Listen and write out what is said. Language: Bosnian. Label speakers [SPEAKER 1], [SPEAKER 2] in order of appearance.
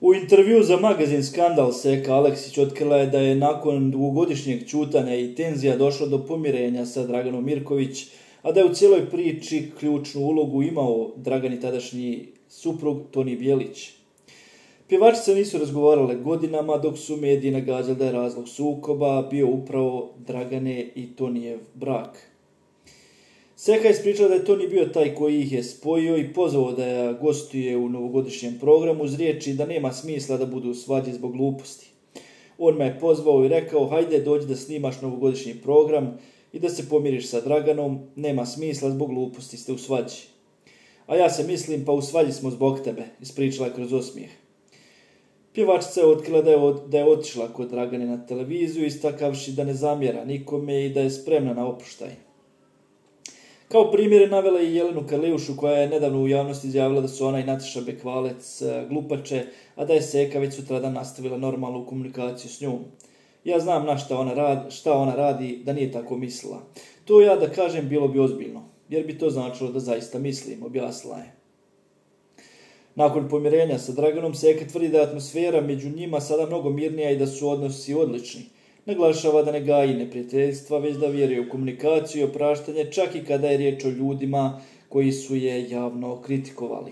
[SPEAKER 1] U intervju za magazin Skandal Seka Aleksić otkrila je da je nakon dugogodišnjeg ćutanja i tenzija došlo do pomirenja sa Draganom Mirković, a da je u cijeloj priči ključnu ulogu imao Dragani tadašnji suprug Toni Bjelić. Pjevačice nisu razgovarale godinama, dok su mediji nagađali da je razlog sukoba bio upravo Dragane i Tonijev brak. Seka je ispričala da je Toni bio taj koji ih je spojio i pozvao da gostuje u novogodišnjem programu uz riječi da nema smisla da budu u svađi zbog gluposti. On me je pozvao i rekao: hajde, dođi da snimaš novogodišnji program i da se pomiriš sa Draganom, nema smisla, zbog gluposti ste u svađi. A ja se mislim, pa u svađi smo zbog tebe, ispričala je kroz osmijeh. Pjevačica je otkrila da je otišla kod Dragane na televiziju, istakavši da ne zamjera nikome i da je spremna na oproštaj. Kao primjer je navela i Jelenu Karlijušu, koja je nedavno u javnosti izjavila da su ona i Nataša Bekvalec glupače, a da je Seka već sutradan nastavila normalnu komunikaciju s njom. Ja znam na šta ona radi, da nije tako mislila. To ja da kažem bilo bi ozbiljno, jer bi to značilo da zaista mislim, objasnila je. Nakon pomirenja sa Draganom, Seka tvrdi da je atmosfera među njima sada mnogo mirnija i da su odnosi odlični. Naglašava da ne gaji neprijateljstva, već da vjeruje u komunikaciju i opraštanje, čak i kada je riječ o ljudima koji su je javno kritikovali.